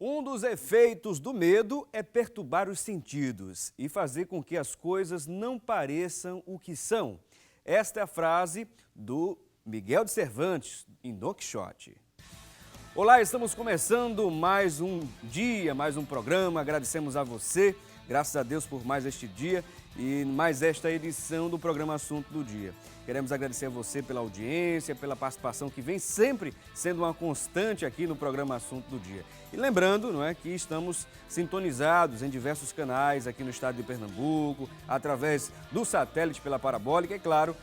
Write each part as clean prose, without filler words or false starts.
Um dos efeitos do medo é perturbar os sentidos e fazer com que as coisas não pareçam o que são. Esta é a frase do Miguel de Cervantes, em Don Quixote. Olá, estamos começando mais um dia, mais um programa. Agradecemos a você, graças a Deus por mais este dia e mais esta edição do programa Assunto do Dia. Queremos agradecer a você pela audiência, pela participação que vem sempre sendo uma constante aqui no programa Assunto do Dia. E lembrando, não é, que estamos sintonizados em diversos canais aqui no estado de Pernambuco, através do satélite pela parabólica e, claro,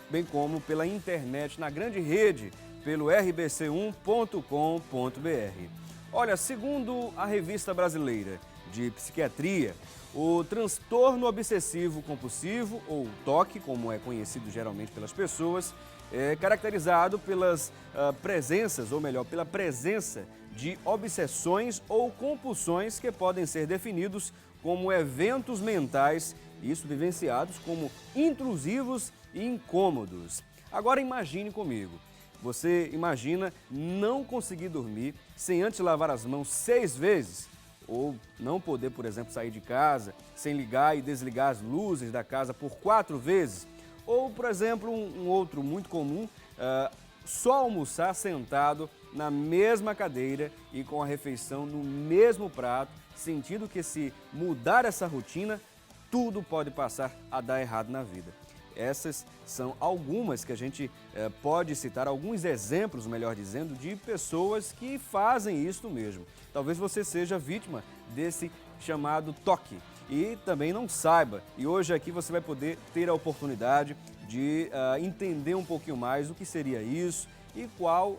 bem como pela internet na grande rede, pelo rbc1.com.br. Olha, segundo a Revista Brasileira de Psiquiatria, o transtorno obsessivo compulsivo, ou TOC, como é conhecido geralmente pelas pessoas, é caracterizado pelas presenças, ou melhor, pela presença de obsessões ou compulsões que podem ser definidos como eventos mentais, isso vivenciados como intrusivos e incômodos. Agora imagine comigo. Você imagina não conseguir dormir sem antes lavar as mãos 6 vezes? Ou não poder, por exemplo, sair de casa sem ligar e desligar as luzes da casa por 4 vezes? Ou, por exemplo, um outro muito comum, só almoçar sentado na mesma cadeira e com a refeição no mesmo prato, sentindo que se mudar essa rotina, tudo pode passar a dar errado na vida. Essas são algumas que a gente pode citar, alguns exemplos, melhor dizendo, de pessoas que fazem isso mesmo. Talvez você seja vítima desse chamado TOC e também não saiba. E hoje aqui você vai poder ter a oportunidade de entender um pouquinho mais o que seria isso e qual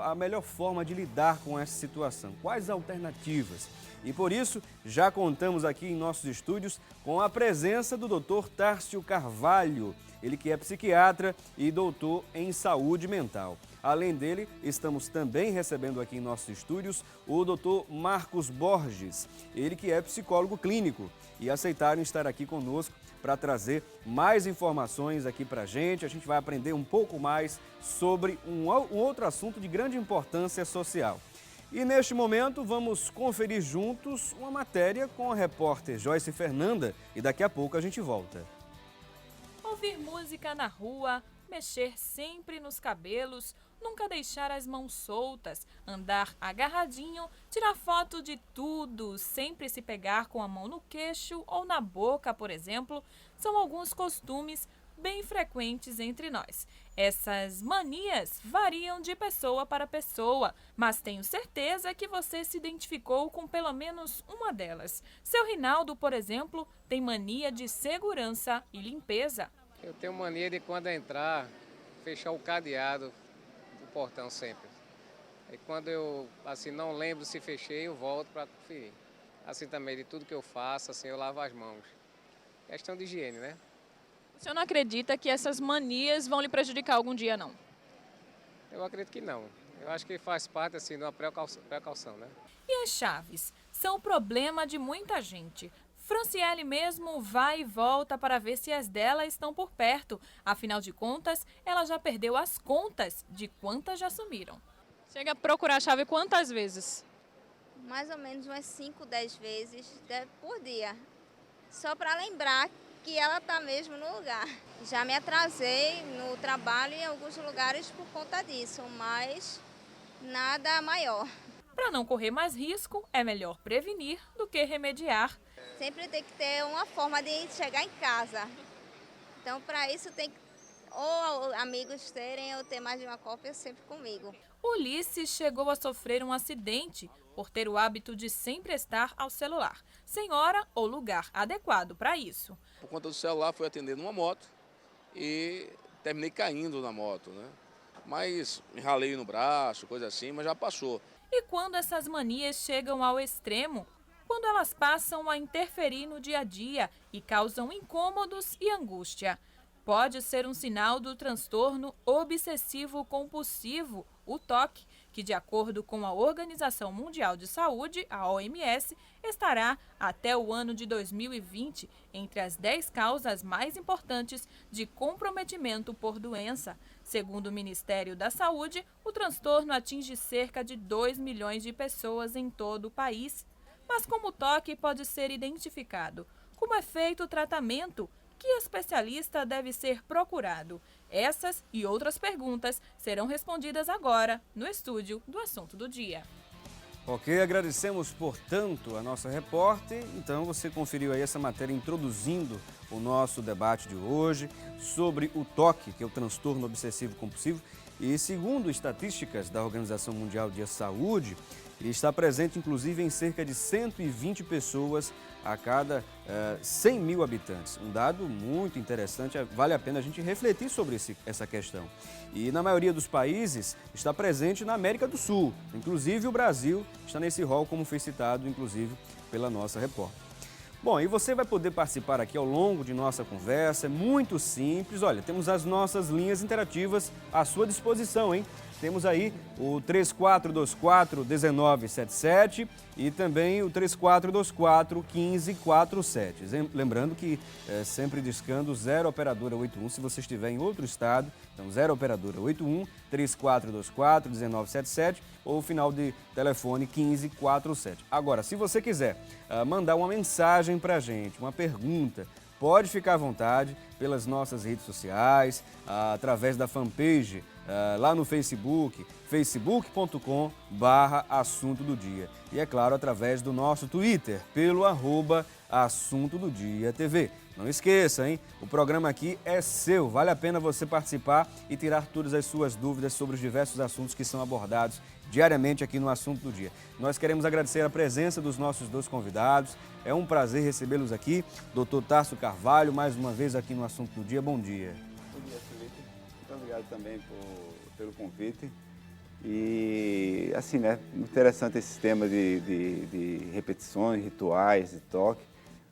a melhor forma de lidar com essa situação, quais alternativas. E por isso, já contamos aqui em nossos estúdios com a presença do Dr. Tárcio Carvalho, ele que é psiquiatra e doutor em saúde mental. Além dele, estamos também recebendo aqui em nossos estúdios o Dr. Marcos Borges, ele que é psicólogo clínico e aceitaram estar aqui conosco para trazer mais informações aqui para a gente vai aprender um pouco mais sobre um outro assunto de grande importância social. E neste momento vamos conferir juntos uma matéria com a repórter Joyce Fernanda e daqui a pouco a gente volta. Ouvir música na rua, mexer sempre nos cabelos, nunca deixar as mãos soltas, andar agarradinho, tirar foto de tudo, sempre se pegar com a mão no queixo ou na boca, por exemplo, são alguns costumes bem frequentes entre nós. Essas manias variam de pessoa para pessoa, mas tenho certeza que você se identificou com pelo menos uma delas. Seu Rinaldo, por exemplo, tem mania de segurança e limpeza. Eu tenho mania de quando entrar, fechar o cadeado do portão sempre. E quando eu não lembro se fechei, eu volto para conferir. Assim também, de tudo que eu faço, eu lavo as mãos. Questão de higiene, né? O senhor não acredita que essas manias vão lhe prejudicar algum dia, não? Eu acredito que não. Eu acho que faz parte, de uma precaução, né? E as chaves? São o problema de muita gente. Franciele mesmo vai e volta para ver se as dela estão por perto. Afinal de contas, ela já perdeu as contas de quantas já sumiram. Chega a procurar a chave quantas vezes? Mais ou menos umas 5, 10 vezes por dia. Só para lembrar que ela está mesmo no lugar. Já me atrasei no trabalho em alguns lugares por conta disso, mas nada maior. Para não correr mais risco, é melhor prevenir do que remediar. Sempre tem que ter uma forma de chegar em casa. Então, para isso tem que ou amigos terem ou ter mais de uma cópia sempre comigo. Ulisses chegou a sofrer um acidente por ter o hábito de sempre estar ao celular, sem hora ou lugar adequado para isso. Por conta do celular, fui atender numa moto e terminei caindo na moto, né? Mas me ralei no braço, coisa assim, mas já passou. E quando essas manias chegam ao extremo? Quando elas passam a interferir no dia a dia e causam incômodos e angústia. Pode ser um sinal do transtorno obsessivo-compulsivo, o TOC, que, de acordo com a Organização Mundial de Saúde, a OMS, estará, até o ano de 2020, entre as 10 causas mais importantes de comprometimento por doença. Segundo o Ministério da Saúde, o transtorno atinge cerca de 2 milhões de pessoas em todo o país. Mas como o toque pode ser identificado? Como é feito o tratamento? Que especialista deve ser procurado? Essas e outras perguntas serão respondidas agora no estúdio do Assunto do Dia. Ok, agradecemos, portanto, a nossa repórter. Então, você conferiu aí essa matéria introduzindo o nosso debate de hoje sobre o TOC, que é o transtorno obsessivo compulsivo. E segundo estatísticas da Organização Mundial de Saúde, está presente inclusive em cerca de 120 pessoas a cada 100 mil habitantes. Um dado muito interessante, vale a pena a gente refletir sobre essa questão. E na maioria dos países está presente na América do Sul, inclusive o Brasil está nesse rol, como foi citado inclusive pela nossa repórter. Bom, e você vai poder participar aqui ao longo de nossa conversa, é muito simples. Olha, temos as nossas linhas interativas à sua disposição, hein? Temos aí o 3424-1977 e também o 3424-1547. Lembrando que sempre discando 0 operadora 81 se você estiver em outro estado. Então 0 operadora 81 3424-1977 ou o final de telefone 1547. Agora, se você quiser mandar uma mensagem para a gente, uma pergunta, pode ficar à vontade pelas nossas redes sociais, através da fanpage lá no Facebook, facebook.com/assunto do dia. E é claro, através do nosso Twitter, pelo @assunto do dia TV. Não esqueça, hein? O programa aqui é seu, vale a pena você participar e tirar todas as suas dúvidas sobre os diversos assuntos que são abordados diariamente aqui no Assunto do Dia. Nós queremos agradecer a presença dos nossos 2 convidados. É um prazer recebê-los aqui. Dr. Tarso Carvalho, mais uma vez aqui no Assunto do Dia. Bom dia. Bom dia, Felipe. Muito obrigado também pelo convite. E, assim, né, interessante esse tema de repetições, rituais, de toque,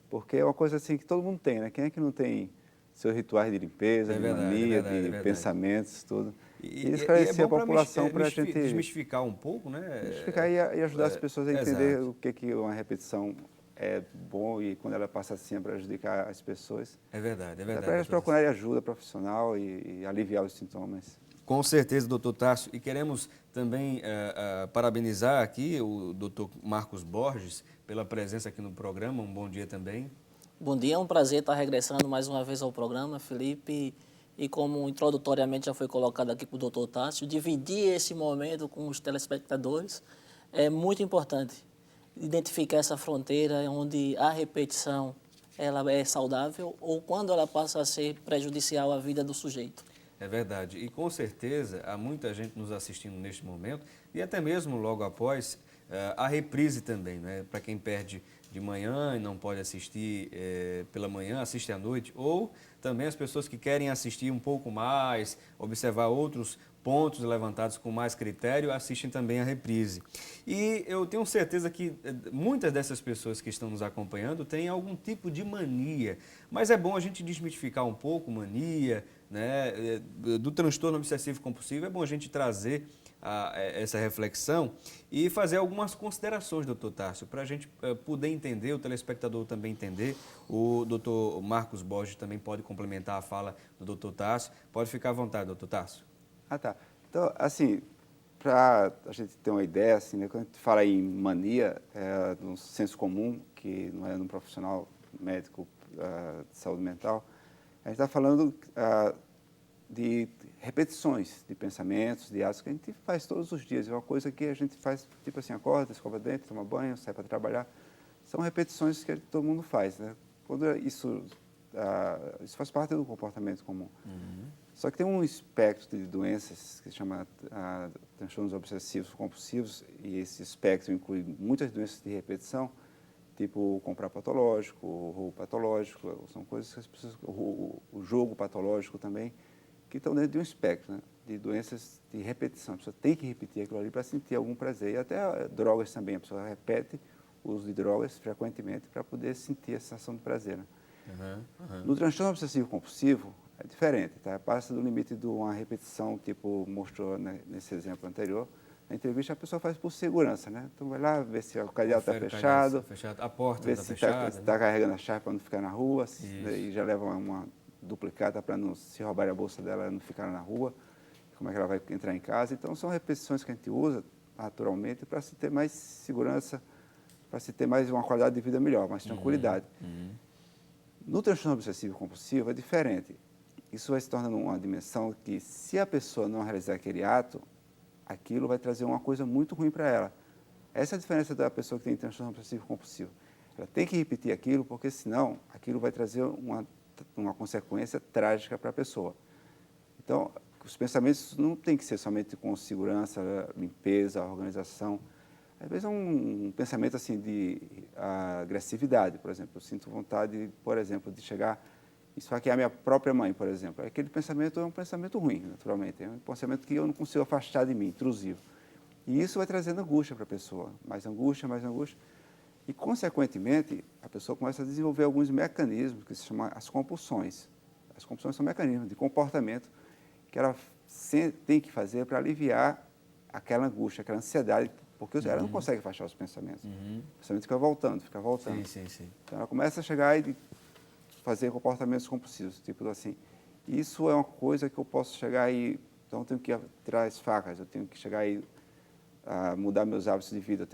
porque é uma coisa assim que todo mundo tem, né? Quem é que não tem seus rituais de limpeza, de mania, de pensamentos, tudo? E esclarecer a população para a gente... Desmistificar um pouco, né? Desmistificar e ajudar as pessoas a entender o que uma repetição é bom e quando ela passa assim a prejudicar as pessoas. É verdade, é verdade. Para elas procurarem ajuda profissional e aliviar os sintomas. Com certeza, doutor Tarso. E queremos também parabenizar aqui o doutor Marcos Borges pela presença aqui no programa. Um bom dia também. Bom dia, é um prazer estar regressando mais uma vez ao programa, Felipe. E como introdutoriamente já foi colocado aqui para o doutor Tarso, dividir esse momento com os telespectadores é muito importante. Identificar essa fronteira onde a repetição ela é saudável ou quando ela passa a ser prejudicial à vida do sujeito. É verdade. E com certeza há muita gente nos assistindo neste momento e até mesmo logo após a reprise também, né? Para quem perde de manhã e não pode assistir pela manhã, assiste à noite, ou também as pessoas que querem assistir um pouco mais, observar outros pontos levantados com mais critério, assistem também a reprise. E eu tenho certeza que muitas dessas pessoas que estão nos acompanhando têm algum tipo de mania, mas é bom a gente desmitificar um pouco mania, né? Do transtorno obsessivo compulsivo, é bom a gente trazer essa reflexão e fazer algumas considerações, doutor Tarso, para a gente poder entender, o telespectador também entender. O doutor Marcos Borges também pode complementar a fala do doutor Tarso. Pode ficar à vontade, doutor Tarso. Tá. Então, assim, para a gente ter uma ideia, assim, né, quando a gente fala em mania, no senso comum, que não é num profissional médico de saúde mental, a gente está falando de repetições de pensamentos, de atos que a gente faz todos os dias. É uma coisa que a gente faz, tipo assim, acorda, escova dente, toma banho, sai para trabalhar. São repetições que todo mundo faz, né? Quando isso faz parte do comportamento comum. Uhum. Só que tem um espectro de doenças que se chama transtornos obsessivos compulsivos, e esse espectro inclui muitas doenças de repetição, tipo o comprar patológico, o roubo patológico, são coisas que as pessoas... O jogo patológico também, que estão dentro de um espectro, né, de doenças de repetição. A pessoa tem que repetir aquilo ali para sentir algum prazer. E até drogas também, a pessoa repete o uso de drogas frequentemente para poder sentir a sensação de prazer. Né? No transtorno obsessivo compulsivo, é diferente, tá? Passa do limite de uma repetição, tipo mostrou, né, nesse exemplo anterior, A entrevista a pessoa faz por segurança, né? Então vai lá, ver se o cadeado está Confere o fechado, fechado, a porta ver está se fechada. está carregando a chave para não ficar na rua, Isso. e já leva uma duplicata para não se roubar a bolsa dela, não ficar na rua, como é que ela vai entrar em casa. Então são repetições que a gente usa naturalmente para se ter mais segurança, para se ter mais uma qualidade de vida melhor, mais tranquilidade. No transtorno obsessivo compulsivo é diferente. Isso vai se tornando uma dimensão que, se a pessoa não realizar aquele ato, aquilo vai trazer uma coisa muito ruim para ela. Essa é a diferença da pessoa que tem transtorno obsessivo compulsivo. Ela tem que repetir aquilo, porque senão aquilo vai trazer uma consequência trágica para a pessoa. Então, os pensamentos não tem que ser somente com segurança, limpeza, organização. Às vezes é um pensamento assim de agressividade, por exemplo. Eu sinto vontade, por exemplo, de chegar e esfaquear a minha própria mãe, por exemplo. Aquele pensamento é um pensamento ruim, naturalmente. É um pensamento que eu não consigo afastar de mim, intrusivo. E isso vai trazendo angústia para a pessoa. Mais angústia, mais angústia. E, consequentemente, a pessoa começa a desenvolver alguns mecanismos que se chamam as compulsões. As compulsões são mecanismos de comportamento que ela tem que fazer para aliviar aquela angústia, aquela ansiedade, porque ela não consegue afastar os pensamentos. O pensamento fica voltando, fica voltando. Sim, sim, sim. Então, ela começa a chegar e fazer comportamentos compulsivos, tipo assim. Isso é uma coisa que eu posso chegar e... Então, eu tenho que tirar as facas, eu tenho que chegar e mudar meus hábitos de vida.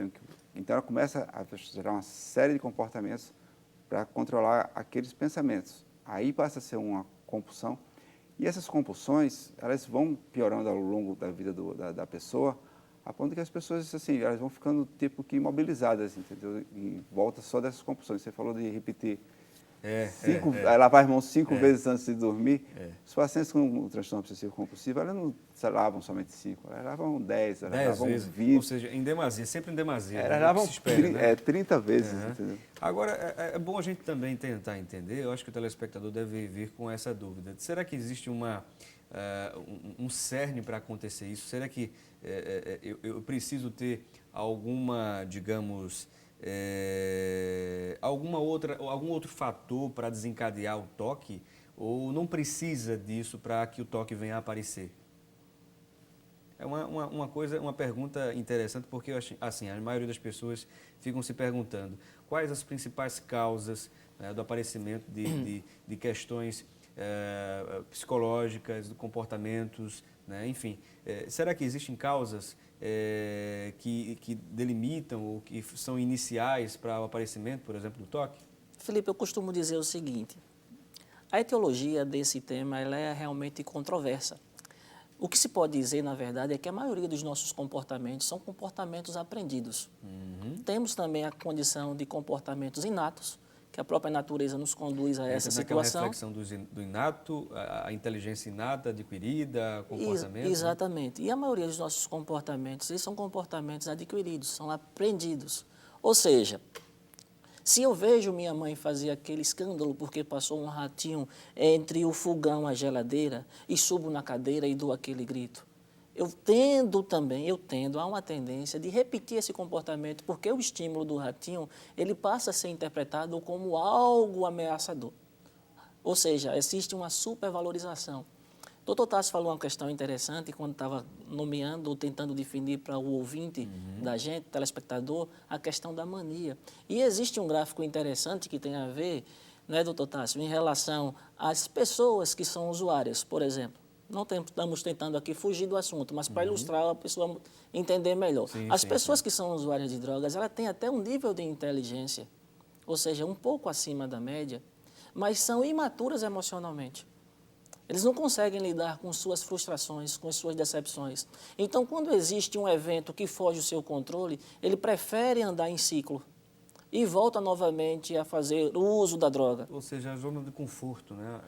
Então, ela começa a gerar uma série de comportamentos para controlar aqueles pensamentos. Aí passa a ser uma compulsão. E essas compulsões, elas vão piorando ao longo da vida da pessoa, a ponto que as pessoas, assim, elas vão ficando tipo que imobilizadas, entendeu? Em volta só dessas compulsões. Você falou de repetir lavar as mãos 5 vezes antes de dormir. Os pacientes com transtorno obsessivo compulsivo, elas não lavam somente 5, elas lavam 10, elas lavam vezes, 20. ou seja, em demasia, sempre em demasia. Elas né? lavam Se espera, né? 30 vezes, entendeu? Agora, é bom a gente também tentar entender, eu acho que o telespectador deve vir com essa dúvida. Será que existe um cerne para acontecer isso? Será que eu preciso ter alguma, digamos, algum outro fator para desencadear o toque? Ou não precisa disso para que o toque venha a aparecer? É uma pergunta interessante, porque assim, a maioria das pessoas ficam se perguntando quais as principais causas, né, do aparecimento de questões psicológicas, de comportamentos, né, enfim. Será que existem causas que delimitam ou que são iniciais para o aparecimento, por exemplo, do toque? Felipe, eu costumo dizer o seguinte, a etiologia desse tema ela é realmente controversa. O que se pode dizer, na verdade, é que a maioria dos nossos comportamentos são comportamentos aprendidos. Temos também a condição de comportamentos inatos, que a própria natureza nos conduz a essa situação. Reflexão do inato, a inteligência inata, adquirida, comportamento. Exatamente. E a maioria dos nossos comportamentos, eles são comportamentos adquiridos, são aprendidos. Ou seja, se eu vejo minha mãe fazer aquele escândalo porque passou um ratinho entre o fogão e a geladeira e subo na cadeira e dou aquele grito, eu tendo, há uma tendência de repetir esse comportamento porque o estímulo do ratinho, ele passa a ser interpretado como algo ameaçador. Ou seja, existe uma supervalorização. O Dr. Tássio falou uma questão interessante quando estava nomeando ou tentando definir para o ouvinte da gente, telespectador, a questão da mania. E existe um gráfico interessante que tem a ver, né, Dr. Tássio, em relação às pessoas que são usuárias, por exemplo. Não estamos tentando aqui fugir do assunto, mas para ilustrar a pessoa entender melhor. As pessoas que são usuárias de drogas, elas têm até um nível de inteligência, ou seja, um pouco acima da média, mas são imaturas emocionalmente. Eles não conseguem lidar com suas frustrações, com suas decepções. Então, quando existe um evento que foge do seu controle, ele prefere andar em ciclo e volta novamente a fazer o uso da droga. Ou seja, a zona de conforto, né?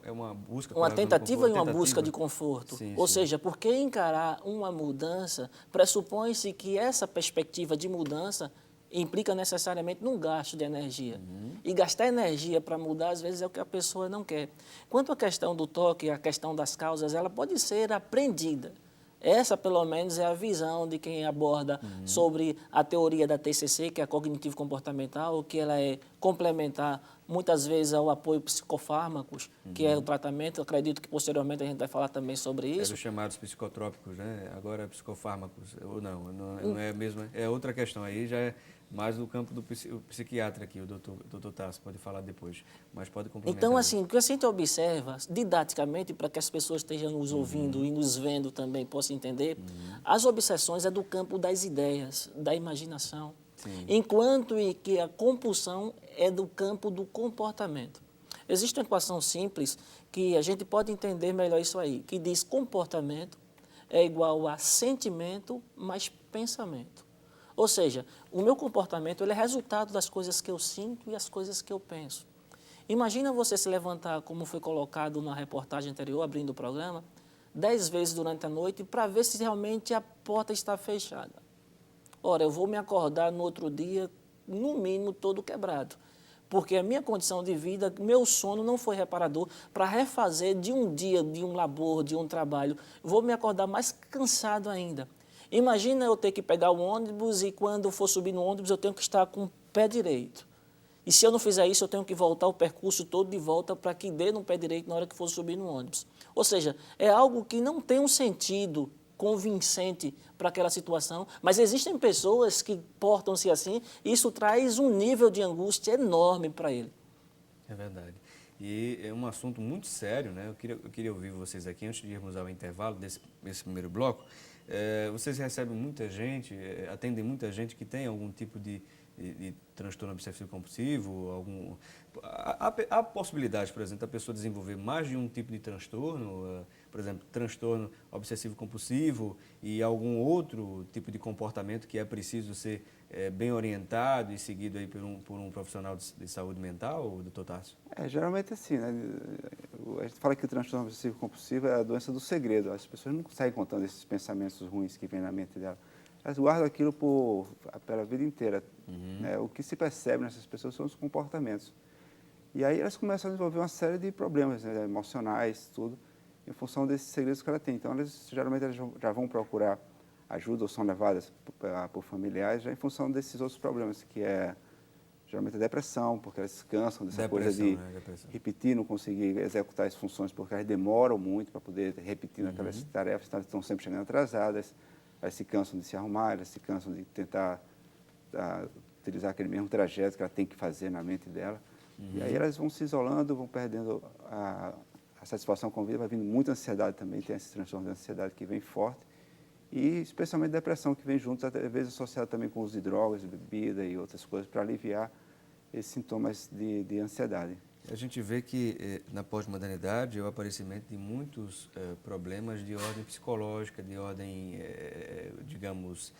É uma busca... Uma tentativa e uma busca de conforto. Ou seja, porque encarar uma mudança, pressupõe-se que essa perspectiva de mudança implica necessariamente num gasto de energia. E gastar energia para mudar, às vezes, é o que a pessoa não quer. Quanto à questão do toque, a questão das causas, ela pode ser aprendida. Essa, pelo menos, é a visão de quem aborda sobre a teoria da TCC, que é a cognitivo-comportamental, que ela é complementar muitas vezes ao apoio psicofármacos, que é o tratamento. Eu acredito que posteriormente a gente vai falar também sobre É isso. dos chamados psicotrópicos, né? Agora psicofármacos, ou não é mesmo, é outra questão aí, já é mais do campo do psiquiatra aqui, o doutor Tasso pode falar depois, mas pode complementar. Então, assim, o que a gente observa, didaticamente, para que as pessoas estejam nos ouvindo e nos vendo também, possam entender, as obsessões é do campo das ideias, da imaginação, enquanto que a compulsão é do campo do comportamento. Existe uma equação simples que a gente pode entender melhor isso aí, que diz comportamento é igual a sentimento mais pensamento. Ou seja, o meu comportamento ele é resultado das coisas que eu sinto e as coisas que eu penso. Imagina você se levantar, como foi colocado na reportagem anterior, abrindo o programa, 10 vezes durante a noite para ver se realmente a porta está fechada. Ora, eu vou me acordar no outro dia, no mínimo, todo quebrado. Porque a minha condição de vida, meu sono não foi reparador para refazer de um dia, de um labor, de um trabalho. Vou me acordar mais cansado ainda. Imagina eu ter que pegar o ônibus e quando eu for subir no ônibus eu tenho que estar com o pé direito. E se eu não fizer isso, eu tenho que voltar o percurso todo de volta para que dê no pé direito na hora que for subir no ônibus. Ou seja, é algo que não tem um sentido convincente para aquela situação, mas existem pessoas que portam-se assim e isso traz um nível de angústia enorme para ele. É verdade. E é um assunto muito sério, né? Eu queria ouvir vocês aqui, antes de irmos ao intervalo desse primeiro bloco. Vocês recebem muita gente, atendem muita gente que tem algum tipo de transtorno obsessivo compulsivo, há possibilidade, por exemplo, da pessoa desenvolver mais de um tipo de transtorno, por exemplo, transtorno obsessivo compulsivo e algum outro tipo de comportamento que é preciso ser bem orientado e seguido aí por um profissional de saúde mental, doutor Tasso? Geralmente assim, né? A gente fala que o transtorno obsessivo compulsivo é a doença do segredo. As pessoas não conseguem contando esses pensamentos ruins que vêm na mente dela. Elas guardam aquilo pela vida inteira. Né? O que se percebe nessas pessoas são os comportamentos. E aí elas começam a desenvolver uma série de problemas, né? Emocionais, tudo, em função desses segredos que ela tem. Então, geralmente elas já vão procurar ajuda ou são levadas por familiares já em função desses outros problemas, que é geralmente a depressão, porque elas se cansam dessa coisa de repetir, não conseguir executar as funções, porque elas demoram muito para poder repetir aquelas tarefas, então elas estão sempre chegando atrasadas, elas se cansam de se arrumar, elas se cansam de tentar utilizar aquele mesmo trajeto que ela tem que fazer na mente dela. E aí elas vão se isolando, vão perdendo a satisfação com a vida, vai vindo muita ansiedade também, tem esse transtorno de ansiedade que vem forte, e especialmente depressão que vem junto, às vezes associado também com o uso de drogas, de bebida e outras coisas, para aliviar esses sintomas de ansiedade. A gente vê que na pós-modernidade é o aparecimento de muitos problemas de ordem psicológica, de ordem, digamos,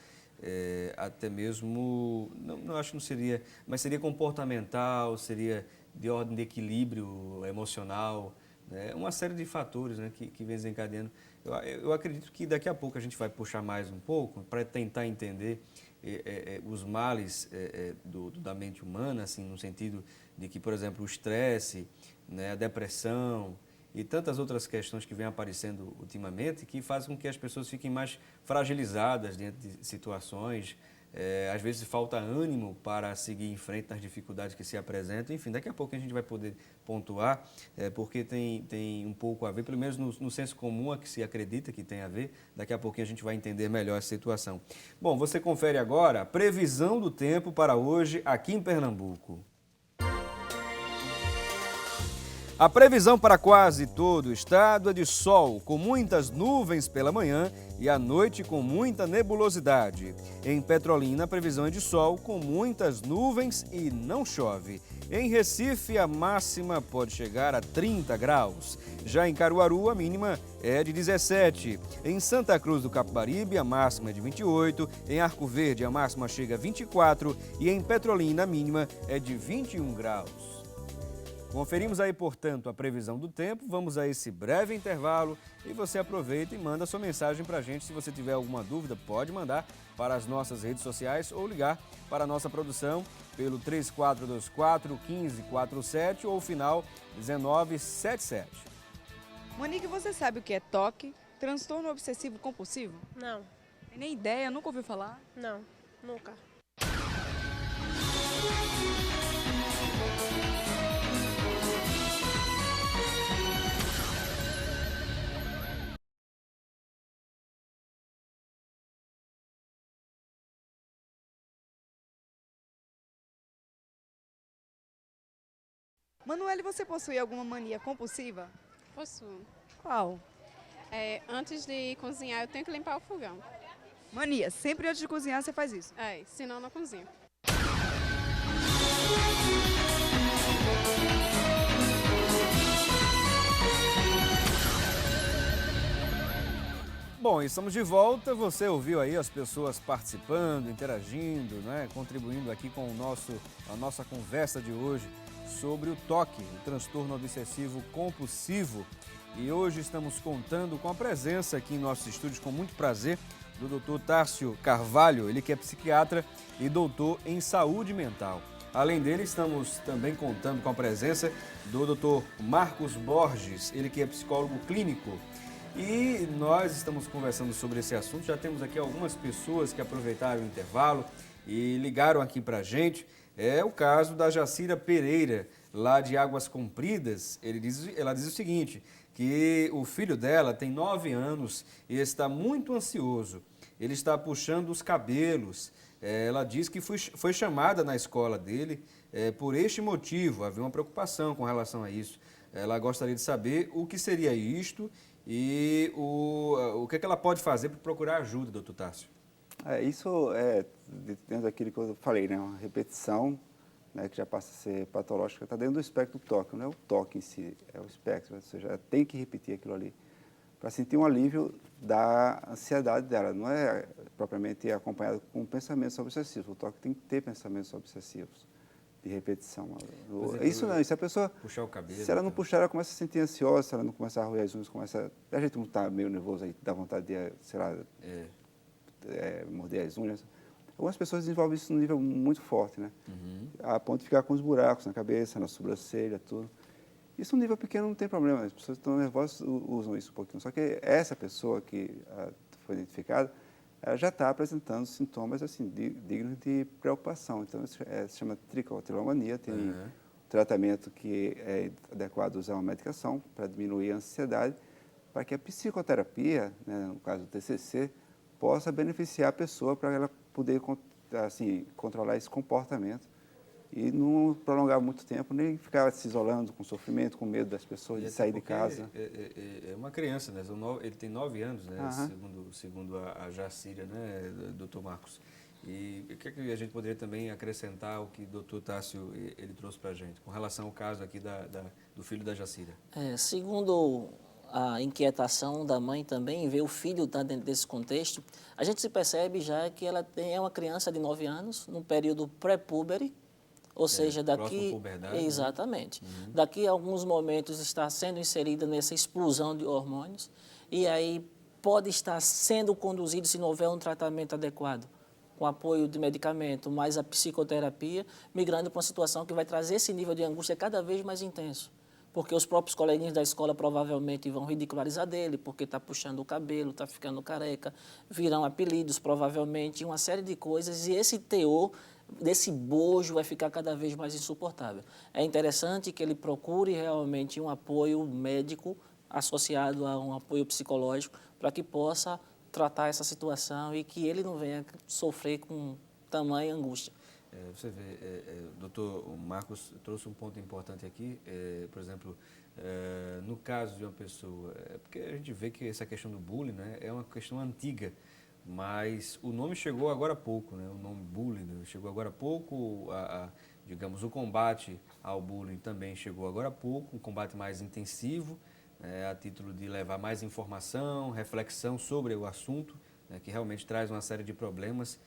até mesmo, não acho que não seria, mas seria comportamental, seria de ordem de equilíbrio emocional, né? Uma série de fatores, né, que vem desencadeando. Eu acredito que daqui a pouco a gente vai puxar mais um pouco para tentar entender os males da mente humana, assim, no sentido de que, por exemplo, o estresse, né, a depressão e tantas outras questões que vêm aparecendo ultimamente que fazem com que as pessoas fiquem mais fragilizadas diante de situações. Às vezes falta ânimo para seguir em frente nas dificuldades que se apresentam. Enfim, daqui a pouco a gente vai poder pontuar, porque tem um pouco a ver, pelo menos no senso comum, a que se acredita que tem a ver. Daqui a pouquinho a gente vai entender melhor essa situação. Bom, você confere agora a previsão do tempo para hoje aqui em Pernambuco. A previsão para quase todo o estado é de sol, com muitas nuvens pela manhã e à noite com muita nebulosidade. Em Petrolina, a previsão é de sol, com muitas nuvens e não chove. Em Recife, a máxima pode chegar a 30 graus. Já em Caruaru, a mínima é de 17. Em Santa Cruz do Capibaribe, a máxima é de 28. Em Arco Verde, a máxima chega a 24. E em Petrolina, a mínima é de 21 graus. Conferimos aí, portanto, a previsão do tempo. Vamos a esse breve intervalo e você aproveita e manda sua mensagem para a gente. Se você tiver alguma dúvida, pode mandar para as nossas redes sociais ou ligar para a nossa produção pelo 3424-1547 ou final 1977. Monique, você sabe o que é TOC? Transtorno obsessivo compulsivo? Não. Tem nem ideia, nunca ouviu falar? Não, nunca. Manuele, você possui alguma mania compulsiva? Possuo. Qual? Antes de cozinhar, eu tenho que limpar o fogão. Mania, sempre antes de cozinhar você faz isso? Senão eu não cozinho. Bom, estamos de volta. Você ouviu aí as pessoas participando, interagindo, né? Contribuindo aqui com a nossa conversa de hoje sobre o TOC, o transtorno obsessivo compulsivo. E hoje estamos contando com a presença aqui em nossos estúdios, com muito prazer, do Dr. Tárcio Carvalho, ele que é psiquiatra e doutor em saúde mental. Além dele, estamos também contando com a presença do Dr. Marcos Borges, ele que é psicólogo clínico. E nós estamos conversando sobre esse assunto, já temos aqui algumas pessoas que aproveitaram o intervalo e ligaram aqui pra gente. É o caso da Jacira Pereira, lá de Águas Compridas. Ela diz o seguinte, que o filho dela tem 9 anos e está muito ansioso. Ele está puxando os cabelos. Ela diz que foi chamada na escola dele por este motivo, havia uma preocupação com relação a isso. Ela gostaria de saber o que seria isto e o que ela pode fazer para procurar ajuda, doutor Tárcio. Isso é dentro daquilo que eu falei, né? Uma repetição, né, que já passa a ser patológica, está dentro do espectro do toque, não é o toque em si, é o espectro, ou seja, tem que repetir aquilo ali para sentir um alívio da ansiedade dela, não é propriamente acompanhado com pensamentos obsessivos, o toque tem que ter pensamentos obsessivos, de repetição. Isso não, se a pessoa, puxar o cabelo, se ela não puxar, ela começa a se sentir ansiosa, se ela não começar a roer as unhas, a gente não está meio nervoso aí, dá vontade de, sei lá, morder as unhas. Algumas pessoas desenvolvem isso num nível muito forte, né? A ponto de ficar com os buracos na cabeça, na sobrancelha, tudo. Isso num nível pequeno não tem problema, as pessoas que estão nervosas usam isso um pouquinho. Só que essa pessoa que foi identificada, ela já está apresentando sintomas assim, dignos de preocupação. Então, isso se chama tricotilomania, tem um tratamento que é adequado usar uma medicação para diminuir a ansiedade, para que a psicoterapia, né, no caso do TCC, possa beneficiar a pessoa para ela poder assim, controlar esse comportamento e não prolongar muito tempo, nem ficar se isolando com sofrimento, com medo das pessoas de sair de casa. É uma criança, né? Ele tem 9 anos, né? Segundo a Jacira, né, doutor Marcos? E o que a gente poderia também acrescentar ao que o doutor Tárcio ele trouxe para a gente, com relação ao caso aqui do filho da Jacira? Segundo a inquietação da mãe também, ver o filho estar dentro desse contexto, a gente se percebe já que ela é uma criança de 9 anos, num período pré-púbere, ou seja, daqui... Exatamente. Né? Daqui a alguns momentos está sendo inserida nessa explosão de hormônios e aí pode estar sendo conduzido, se não houver um tratamento adequado, com apoio de medicamento, mais a psicoterapia, migrando para uma situação que vai trazer esse nível de angústia cada vez mais intenso. Porque os próprios coleguinhas da escola provavelmente vão ridicularizar dele, porque está puxando o cabelo, está ficando careca, virão apelidos provavelmente, uma série de coisas, e esse teor desse bojo vai ficar cada vez mais insuportável. É interessante que ele procure realmente um apoio médico associado a um apoio psicológico para que possa tratar essa situação e que ele não venha sofrer com tamanha angústia. Você vê, doutor Marcos trouxe um ponto importante aqui, por exemplo, no caso de uma pessoa, porque a gente vê que essa questão do bullying, né, é uma questão antiga, mas o nome chegou agora há pouco, né, o nome bullying chegou agora há pouco, digamos, o combate ao bullying também chegou agora há pouco, um combate mais intensivo, a título de levar mais informação, reflexão sobre o assunto, né, que realmente traz uma série de problemas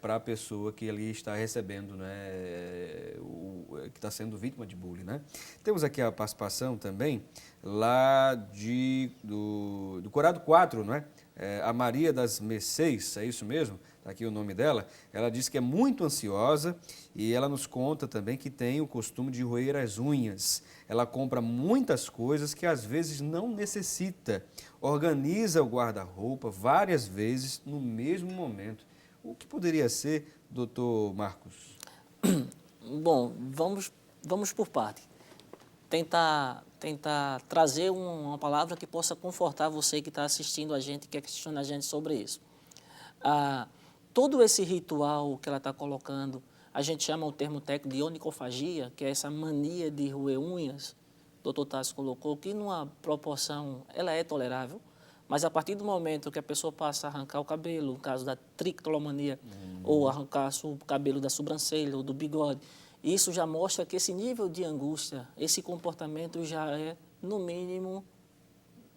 para a pessoa que ali está recebendo, né, que está sendo vítima de bullying, né? Temos aqui a participação também lá do Corado 4, não é? A Maria das Mercês, é isso mesmo? Está aqui o nome dela. Ela diz que é muito ansiosa e ela nos conta também que tem o costume de roer as unhas. Ela compra muitas coisas que às vezes não necessita. Organiza o guarda-roupa várias vezes no mesmo momento. O que poderia ser, doutor Marcos? Bom, vamos por parte. Tentar trazer uma palavra que possa confortar você que está assistindo a gente, que questiona a gente sobre isso. Todo esse ritual que ela está colocando a gente chama o termo técnico de onicofagia, que é essa mania de roer unhas, o Dr. Tássio colocou, que numa proporção, ela é tolerável, mas a partir do momento que a pessoa passa a arrancar o cabelo, no caso da tricotomania, ou arrancar o cabelo da sobrancelha ou do bigode, isso já mostra que esse nível de angústia, esse comportamento já é, no mínimo,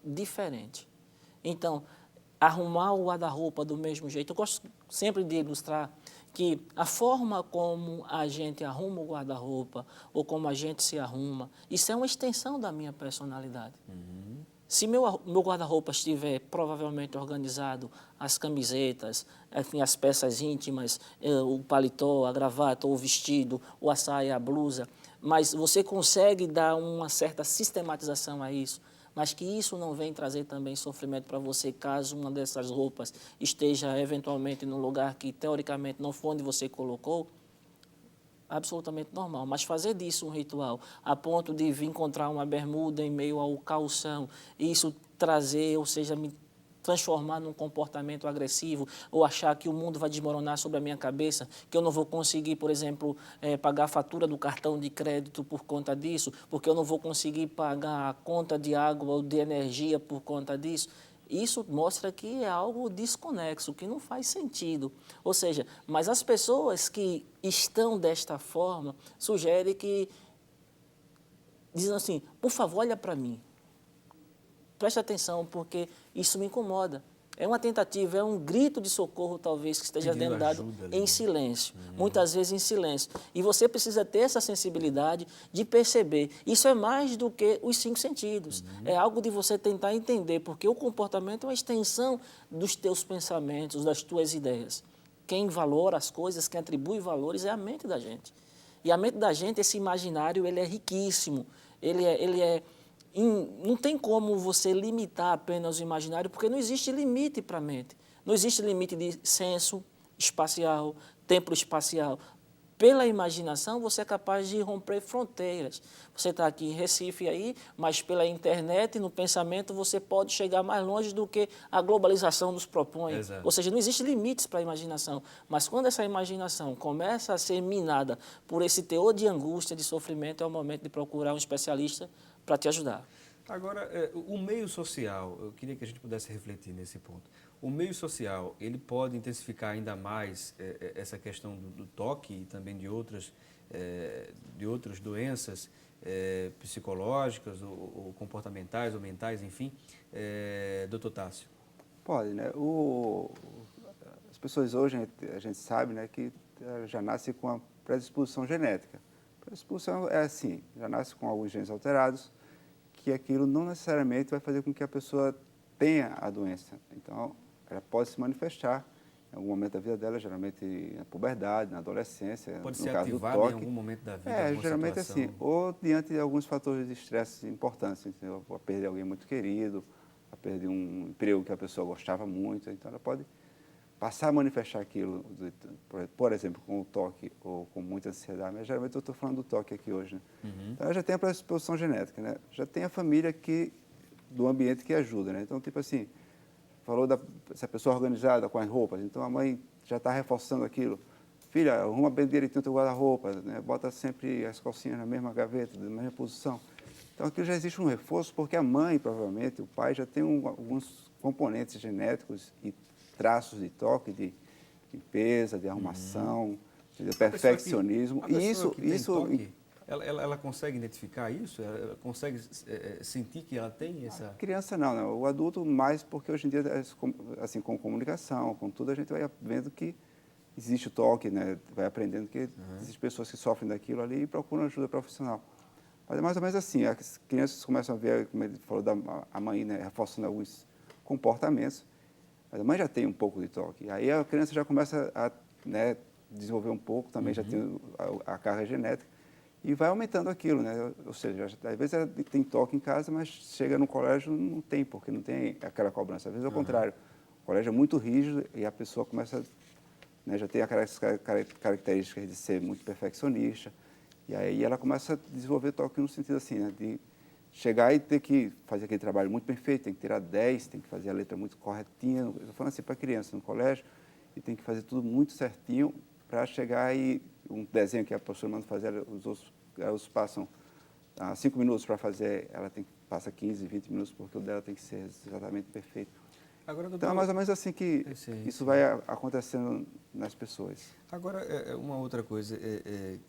diferente. Então, arrumar o guarda-roupa do mesmo jeito, eu gosto sempre de ilustrar que a forma como a gente arruma o guarda-roupa ou como a gente se arruma, isso é uma extensão da minha personalidade. Se meu guarda-roupa estiver provavelmente organizado, as camisetas, enfim, as peças íntimas, o paletó, a gravata, ou o vestido, ou a saia, a blusa, mas você consegue dar uma certa sistematização a isso, mas que isso não vem trazer também sofrimento para você caso uma dessas roupas esteja eventualmente no lugar que teoricamente não foi onde você colocou, absolutamente normal. Mas fazer disso um ritual, a ponto de vir encontrar uma bermuda em meio ao calção, isso trazer, ou seja, me transformar num comportamento agressivo, ou achar que o mundo vai desmoronar sobre a minha cabeça, que eu não vou conseguir, por exemplo, pagar a fatura do cartão de crédito por conta disso, porque eu não vou conseguir pagar a conta de água ou de energia por conta disso. Isso mostra que é algo desconexo, que não faz sentido. Ou seja, mas as pessoas que estão desta forma sugerem que, dizem assim, por favor, olha para mim. Preste atenção, porque isso me incomoda. É uma tentativa, é um grito de socorro, talvez, que esteja sendo dado em silêncio, muitas vezes em silêncio. E você precisa ter essa sensibilidade de perceber. Isso é mais do que os 5 sentidos. É algo de você tentar entender, porque o comportamento é uma extensão dos teus pensamentos, das tuas ideias. Quem valora as coisas, quem atribui valores é a mente da gente. E a mente da gente, esse imaginário, ele é riquíssimo, não tem como você limitar apenas o imaginário, porque não existe limite para a mente. Não existe limite de senso espacial, tempo espacial. Pela imaginação, você é capaz de romper fronteiras. Você está aqui em Recife, aí, mas pela internet, no pensamento, você pode chegar mais longe do que a globalização nos propõe. Exato. Ou seja, não existem limites para a imaginação. Mas quando essa imaginação começa a ser minada por esse teor de angústia, de sofrimento, é o momento de procurar um especialista para te ajudar. Agora, o meio social, eu queria que a gente pudesse refletir nesse ponto. O meio social, ele pode intensificar ainda mais essa questão do toque e também de outras doenças psicológicas ou comportamentais ou mentais, enfim, Dr. Tássio? Pode, né? As pessoas hoje, a gente sabe, né, que já nascem com a predisposição genética. A predisposição é assim, já nasce com alguns genes alterados, que aquilo não necessariamente vai fazer com que a pessoa tenha a doença. Então, ela pode se manifestar em algum momento da vida dela, geralmente na puberdade, na adolescência, Pode no ser caso do ativada toque. em algum momento da vida, Geralmente situação. assim, ou diante de alguns fatores de estresse importantes, entendeu? A perder alguém muito querido, a perder um emprego que a pessoa gostava muito, então ela pode passar a manifestar aquilo, por exemplo, com o toque ou com muita ansiedade, mas geralmente eu estou falando do toque aqui hoje, né? Então ela já tem a predisposição genética, né? Já tem a família do ambiente que ajuda, né? Então, tipo assim, falou dessa pessoa organizada com as roupas, então a mãe já está reforçando aquilo. Filha, arruma bem direitinho o teu guarda-roupa, né? Bota sempre as calcinhas na mesma gaveta, na mesma posição. Então aquilo já existe um reforço, porque a mãe, provavelmente, o pai já tem alguns componentes genéticos e traços de toque, de limpeza, de arrumação, de perfeccionismo. E isso ela consegue identificar isso? Ela consegue sentir que ela tem essa... A criança não, né? O adulto mais, porque hoje em dia, assim, com comunicação, com tudo, a gente vai vendo que existe o toque, né? Vai aprendendo que existem pessoas que sofrem daquilo ali e procuram ajuda profissional. Mas é mais ou menos assim, as crianças começam a ver, como ele falou, a mãe, né, reforçando alguns comportamentos, mas a mãe já tem um pouco de toque. Aí a criança já começa a, né, desenvolver um pouco, também já tem a carga genética, e vai aumentando aquilo, né? Ou seja, às vezes ela tem toque em casa, mas chega no colégio não tem, porque não tem aquela cobrança. Às vezes é o contrário, o colégio é muito rígido e a pessoa começa, né, já tem aquelas características de ser muito perfeccionista, e aí ela começa a desenvolver toque no sentido assim, né, de chegar e ter que fazer aquele trabalho muito bem feito, tem que tirar 10, tem que fazer a letra muito corretinha. Eu estou falando assim para criança no colégio, e tem que fazer tudo muito certinho para chegar e um desenho que a professora manda fazer, os outros passam 5 minutos para fazer, ela passa 15, 20 minutos, porque o dela tem que ser exatamente perfeito. Agora, doutor, Então, é mais ou menos assim que isso vai acontecendo nas pessoas. Agora, uma outra coisa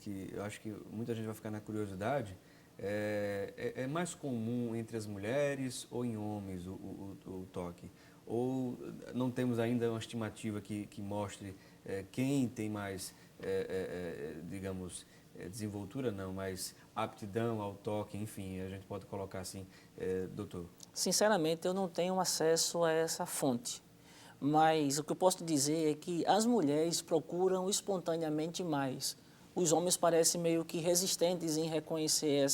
que eu acho que muita gente vai ficar na curiosidade, é mais comum entre as mulheres ou em homens o toque? Ou não temos ainda uma estimativa que mostre quem tem mais, digamos, desenvoltura não, mas aptidão ao toque, enfim, a gente pode colocar assim, doutor? Sinceramente, eu não tenho acesso a essa fonte, mas o que eu posso dizer é que as mulheres procuram espontaneamente mais. Os homens parecem meio que resistentes em reconhecer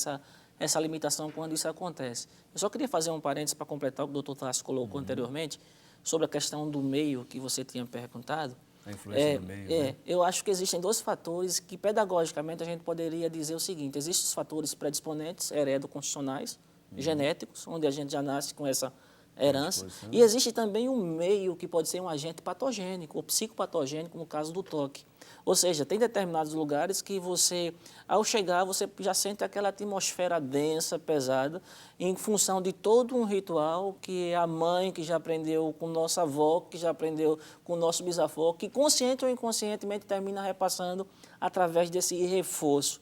essa limitação quando isso acontece. Eu só queria fazer um parênteses para completar o que o Dr. Tássio colocou anteriormente, sobre a questão do meio que você tinha perguntado. A influência do meio, né? Eu acho que existem 2 fatores que, pedagogicamente, a gente poderia dizer o seguinte: existem os fatores predisponentes, heredo-constitucionais, genéticos, onde a gente já nasce com essa herança, e existe também um meio que pode ser um agente patogênico, ou psicopatogênico, no caso do toque. Ou seja, tem determinados lugares que você, ao chegar, você já sente aquela atmosfera densa, pesada, em função de todo um ritual que a mãe que já aprendeu com nossa avó, que já aprendeu com o nosso bisavô, que consciente ou inconscientemente termina repassando através desse reforço.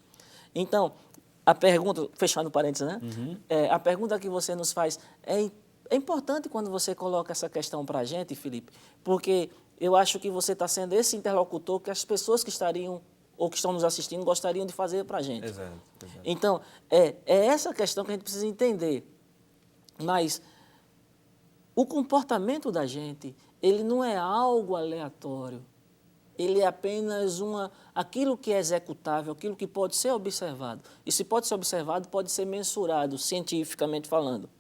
Então, a pergunta, fechando parênteses, né? A pergunta que você nos faz é importante quando você coloca essa questão para a gente, Felipe, porque eu acho que você está sendo esse interlocutor que as pessoas que estariam ou que estão nos assistindo gostariam de fazer para a gente. Exato. Então, é essa questão que a gente precisa entender. Mas o comportamento da gente, ele não é algo aleatório. Ele é apenas aquilo que é executável, aquilo que pode ser observado. E se pode ser observado, pode ser mensurado, cientificamente falando.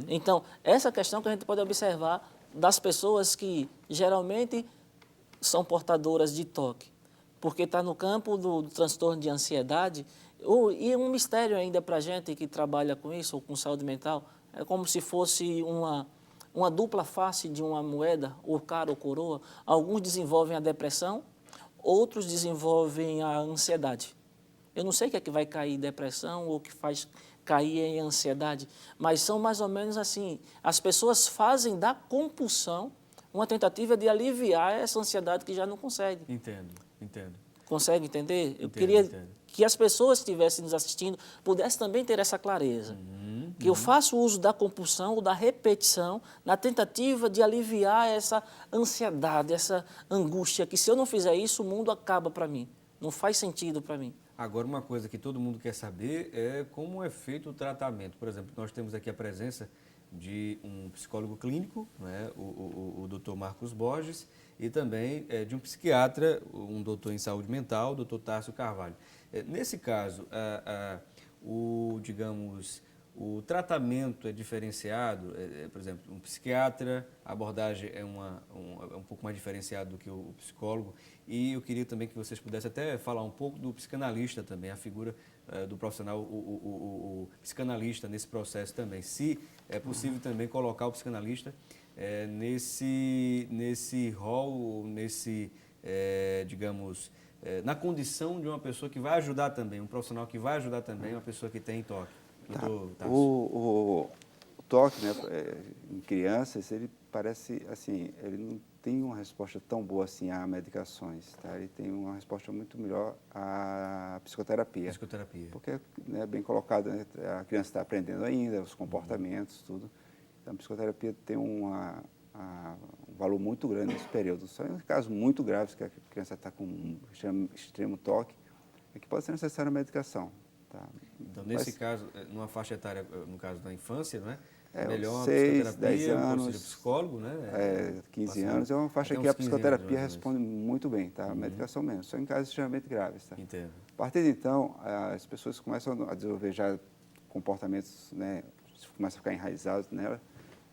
Então, essa questão que a gente pode observar das pessoas que geralmente são portadoras de toque, porque está no campo do transtorno de ansiedade, e um mistério ainda para a gente que trabalha com isso, ou com saúde mental, é como se fosse uma dupla face de uma moeda, ou cara ou coroa. Alguns desenvolvem a depressão, outros desenvolvem a ansiedade. Eu não sei o que é que vai cair depressão ou o que faz cair em ansiedade, mas são mais ou menos assim. As pessoas fazem da compulsão uma tentativa de aliviar essa ansiedade que já não consegue. Entendo. Consegue entender? Eu queria que as pessoas que estivessem nos assistindo pudessem também ter essa clareza. Que eu faço uso da compulsão ou da repetição na tentativa de aliviar essa ansiedade, essa angústia, que se eu não fizer isso, o mundo acaba para mim. Não faz sentido para mim. Agora, uma coisa que todo mundo quer saber é como é feito o tratamento. Por exemplo, nós temos aqui a presença de um psicólogo clínico, né, o Dr. Marcos Borges, e também de um psiquiatra, um doutor em saúde mental, o Dr. Tássio Carvalho. Nesse caso, o tratamento é diferenciado, por exemplo, um psiquiatra, a abordagem é um pouco mais diferenciada do que o psicólogo, e eu queria também que vocês pudessem até falar um pouco do psicanalista também, a figura do profissional, o psicanalista nesse processo também. Se é possível também colocar o psicanalista nesse rol, na condição de uma pessoa que vai ajudar também, um profissional que vai ajudar também uma pessoa que tem toque. O toque, né, em crianças, ele parece assim, ele não tem uma resposta tão boa assim a medicações, tá? Ele tem uma resposta muito melhor à psicoterapia. Porque, né, bem colocado, né, a criança está aprendendo ainda, os comportamentos, tudo. Então, a psicoterapia tem um valor muito grande nesse período. Só em casos muito graves, que a criança está com um extremo toque, é que pode ser necessária a medicação. Tá? Então, nesse caso, numa faixa etária, no caso da infância, não é? Melhor 6, 10 psicoterapia, anos, ou seja, psicólogo, né? 15 anos, é uma faixa que a psicoterapia responde muito bem, tá? A medicação menos, só em casos extremamente graves, tá? Entendo. A partir de então, as pessoas começam a desenvolver já comportamentos, né? Começam a ficar enraizados nela,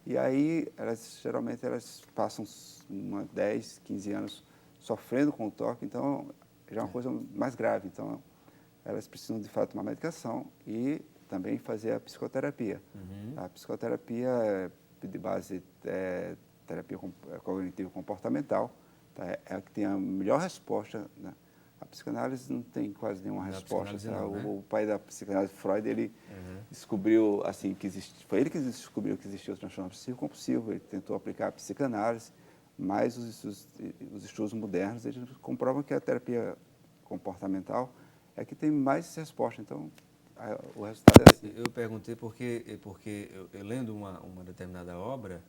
e aí, geralmente, passam 10, 15 anos sofrendo com o toque, então, já é uma coisa mais grave, então, elas precisam, de fato, tomar medicação e também fazer a psicoterapia. A psicoterapia é de base terapia cognitivo-comportamental, tá? É a que tem a melhor resposta, né? A psicanálise não tem quase nenhuma resposta. Tá? Não, né? O pai da psicanálise, Freud, ele descobriu, assim, foi ele que descobriu que existia o transtorno obsessivo compulsivo, ele tentou aplicar a psicanálise, mas os estudos modernos, eles comprovam que a terapia comportamental é que tem mais resposta. Então, o resultado é assim. Eu perguntei porque eu lendo uma determinada obra,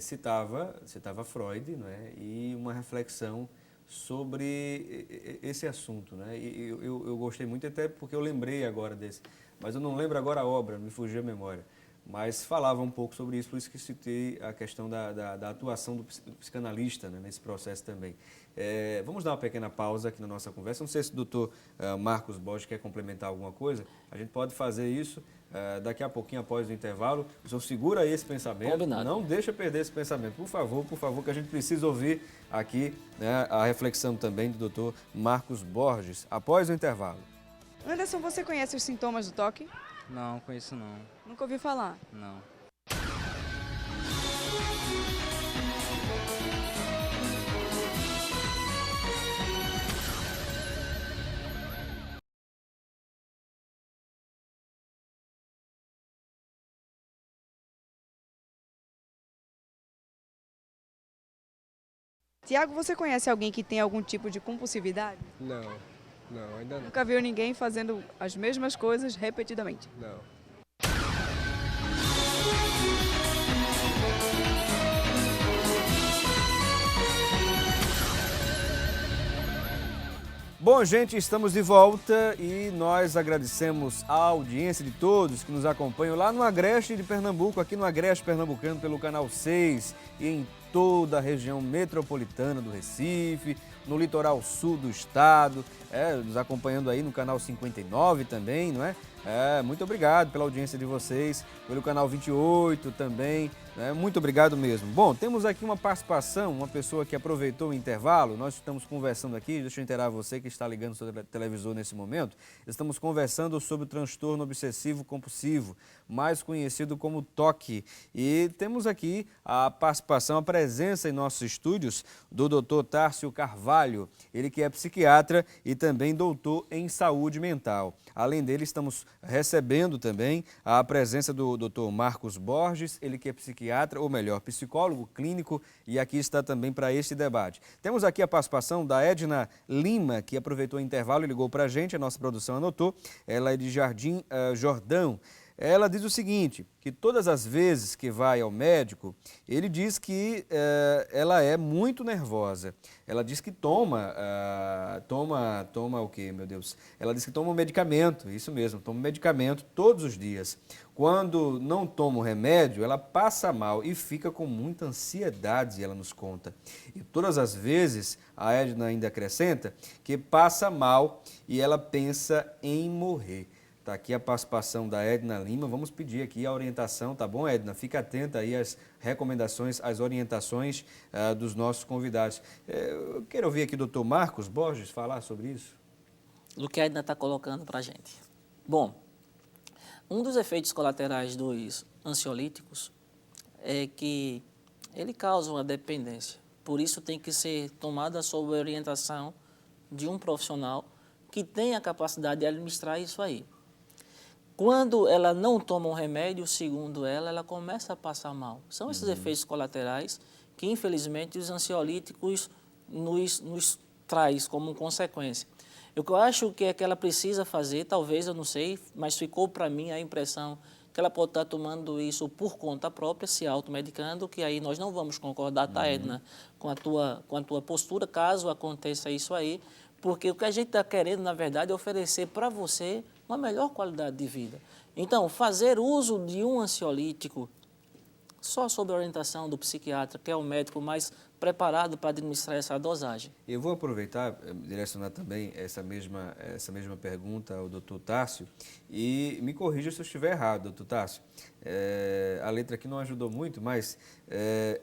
citava Freud, não é? E uma reflexão sobre esse assunto, né? E eu gostei muito até porque eu lembrei agora desse, mas eu não lembro agora a obra, me fugiu a memória. Mas falava um pouco sobre isso, por isso que citei a questão da atuação do psicanalista, né, nesse processo também. Vamos dar uma pequena pausa aqui na nossa conversa. Não sei se o doutor Marcos Borges quer complementar alguma coisa. A gente pode fazer isso daqui a pouquinho, após o intervalo. O senhor segura aí esse pensamento. Combinado. Não deixa perder esse pensamento. Por favor, que a gente precisa ouvir aqui, né, a reflexão também do doutor Marcos Borges, após o intervalo. Anderson, você conhece os sintomas do toque? Não, conheço não. Nunca ouviu falar? Não. Tiago, você conhece alguém que tem algum tipo de compulsividade? Não, ainda não. Nunca viu ninguém fazendo as mesmas coisas repetidamente? Não. Bom, gente, estamos de volta e nós agradecemos a audiência de todos que nos acompanham lá no Agreste de Pernambuco, aqui no Agreste Pernambucano, pelo Canal 6 e em toda a região metropolitana do Recife, no litoral sul do estado, nos acompanhando aí no Canal 59 também, não é? Muito obrigado pela audiência de vocês, pelo Canal 28 também, né? Muito obrigado mesmo. Bom, temos aqui uma participação, uma pessoa que aproveitou o intervalo, nós estamos conversando aqui, deixa eu inteirar você que está ligando o seu televisor nesse momento, estamos conversando sobre o transtorno obsessivo compulsivo, mais conhecido como TOC, e temos aqui a participação, a presença em nossos estúdios do Dr. Tárcio Carvalho, ele que é psiquiatra e também doutor em saúde mental. Além dele, estamos recebendo também a presença do Dr. Marcos Borges, ele que é psiquiatra, ou melhor, psicólogo clínico, e aqui está também para este debate. Temos aqui a participação da Edna Lima, que aproveitou o intervalo e ligou para a gente, a nossa produção anotou, ela é de Jardim Jordão. Ela diz o seguinte, que todas as vezes que vai ao médico, ele diz que ela é muito nervosa. Ela diz que toma o quê, meu Deus? Ela diz que toma um medicamento, isso mesmo, toma um medicamento todos os dias. Quando não toma o remédio, ela passa mal e fica com muita ansiedade, ela nos conta. E todas as vezes, a Edna ainda acrescenta, que passa mal e ela pensa em morrer. Está aqui a participação da Edna Lima. Vamos pedir aqui a orientação, tá bom, Edna? Fica atenta aí às recomendações, às orientações dos nossos convidados. Eu quero ouvir aqui o doutor Marcos Borges falar sobre isso. Do que a Edna está colocando para a gente. Bom, um dos efeitos colaterais dos ansiolíticos é que ele causa uma dependência. Por isso tem que ser tomada sob a orientação de um profissional que tenha a capacidade de administrar isso aí. Quando ela não toma um remédio, segundo ela começa a passar mal. São esses efeitos colaterais que, infelizmente, os ansiolíticos nos traz como consequência. O que eu acho que é que ela precisa fazer, talvez, eu não sei, mas ficou para mim a impressão que ela pode estar tomando isso por conta própria, se automedicando, que aí nós não vamos concordar, tá, Edna, com a tua postura, caso aconteça isso aí, porque o que a gente está querendo, na verdade, é oferecer para você uma melhor qualidade de vida. Então, fazer uso de um ansiolítico só sob a orientação do psiquiatra, que é o médico mais preparado para administrar essa dosagem. Eu vou aproveitar, direcionar também essa mesma pergunta ao doutor Tárcio e me corrija se eu estiver errado, doutor Tárcio. A letra aqui não ajudou muito, mas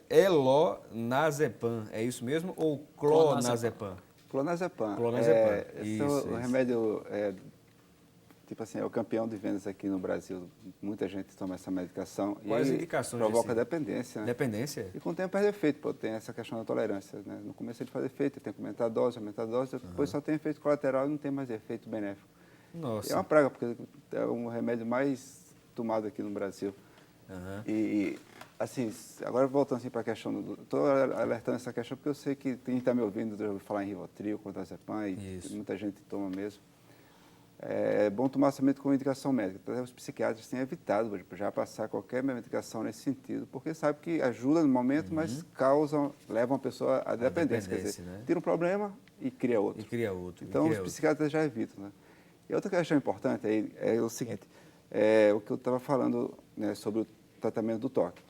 elonazepam, é isso mesmo? Ou clonazepam? Clonazepam. Clonazepam, Esse é o remédio tipo assim, é o campeão de vendas aqui no Brasil. Muita gente toma essa medicação. Quais e indicações provoca desse? dependência. Né? Dependência? E com o tempo perde efeito, pô, tem essa questão da tolerância. Né? No começo ele faz efeito, tem que aumentar a dose, depois só tem efeito colateral e não tem mais efeito benéfico. Nossa. É uma praga, porque é um remédio mais tomado aqui no Brasil. E, assim, agora voltando assim, para a questão, estou alertando essa questão porque eu sei que quem está me ouvindo já ouviu falar em Rivotril, Clonazepam, e muita gente toma mesmo. É bom tomar somente com indicação médica. Então, os psiquiatras têm evitado já passar qualquer medicação nesse sentido, porque sabe que ajuda no momento, mas leva uma pessoa à dependência. Quer dizer, né? tira um problema e cria outro. Então, os psiquiatras já evitam. Né? E outra questão importante aí é o seguinte, o que eu estava falando, né, sobre o tratamento do toque.